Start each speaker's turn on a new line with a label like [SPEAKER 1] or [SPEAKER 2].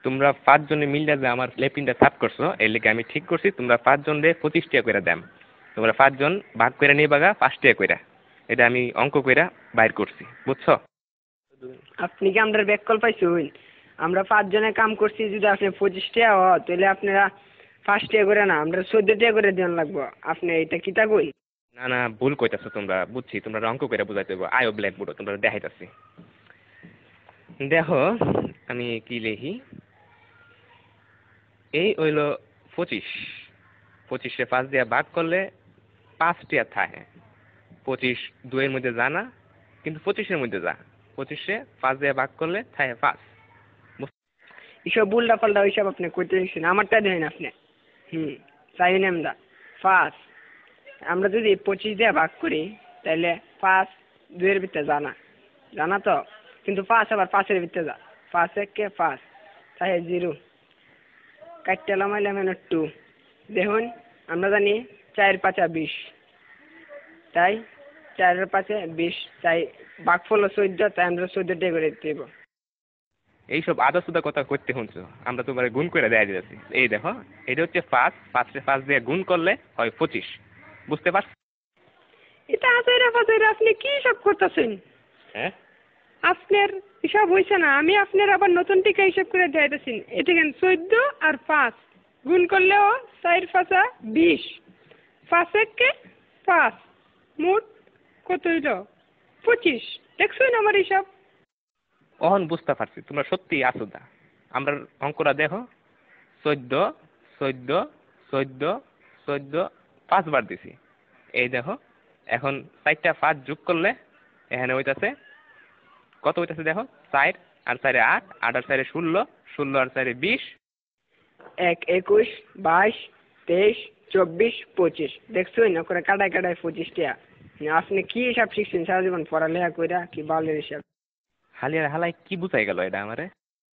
[SPEAKER 1] তোমরা 5 জনে মিললে যে আমার লেপিনটা সাফ করছো এর লেগে আমি ঠিক করছি তোমরা 5 জনে 25 টাকা করে দাম। তোমরা 5 জন ভাগ করে নিয়ে বাগা 5 টাকা করে। এটা আমি অঙ্ক কইরা বাইর করছি, বুঝছো?
[SPEAKER 2] আপনি কি আমরা ব্যাককল পাইছুন? আমরা 5 জনে কাম করছি, যদি আপনি 25 টাকা হয় তাহলে আপনারা 5 টাকা করে না, আমরা 14 টাকা করে দেন লাগবো। আপনি এটা কিতা কই?
[SPEAKER 1] না না, ভুল কইতাছো তোমরা, বুঝছি তোমরা অঙ্ক কইরা বুঝাইতে হবে। আয়ো ব্ল্যাকবোর্ড তোমরা দেখাইতাছি। দেখো আমি কি লিখি, এই হইলো 25। 25 5 দিয়ে ভাগ করলে 5 টাকা থাকে। 25 2 এর মধ্যে যা না, কিন্তু 25 এর মধ্যে যা। 25 5 দিয়ে ভাগ করলে থাকে 5।
[SPEAKER 2] এসব উল্টা পাল্টা ওইসব আপনি কইতে দিচ্ছেন, আমারটা দেন আপনি। চাইনি আমরা 5। আমরা যদি 25 দিয়ে ভাগ করি তাহলে 5 2 এর ভিতরে জানা জানা তো, কিন্তু 5 আবার 5 এর ভিতরে যা। 5 1 5 তাই 0 কাটতে লামাইলাম 2। দেখুন আমরা জানি 4 5 20, তাই 4 এর 5 20, তাই ভাগফল 14, তাই আমরা 14 টাকা করে দেব।
[SPEAKER 1] এইসব আদা সুদা কথা করতে শুনছো, আমরা তোমার গুণ করে দেয়া দিয়েছি। এই দেখো এটা হচ্ছে 5, 5 দিয়ে গুণ করলে হয় 25, বুঝতে পারছো?
[SPEAKER 2] এটা আজাইরা বাজাইরা আপনি কি সব করতেছেন?
[SPEAKER 1] হ্যাঁ,
[SPEAKER 2] আপনার হিসাব হয়েছে না, আমি আপনার আবার নতুন টিকা হিসাব করে দিতেছি। এটা কেন 14 আর 5 গুণ করলেও 4 5 20, 5 1 5, মোট কত হইল? 25। দেখছেন আমার হিসাব?
[SPEAKER 1] অহন বুঝতে পারছি তোমরা সত্যি আসুদা। আমরা অঙ্কটা দেখো, 14 14 14 14 5 বার দিছি। এই দেখো এখন 4টা 5 যোগ করলে এখানে হইতাছে কত হইতাছে দেখো, 4 আর 4 8, 8 আর 4 16, 16 আর 4 20।
[SPEAKER 2] 1 21 22 23 24 25। দেখছেন না করে কাটায় কাটায় 25 টাকা। আপনি কি হিসাব শিখছেন সারা জীবন পড়ালেখা কইরা, কি বালের হিসাব?
[SPEAKER 1] হালিয়ার হালাই কি বুঝাই গেল এটা আমারে?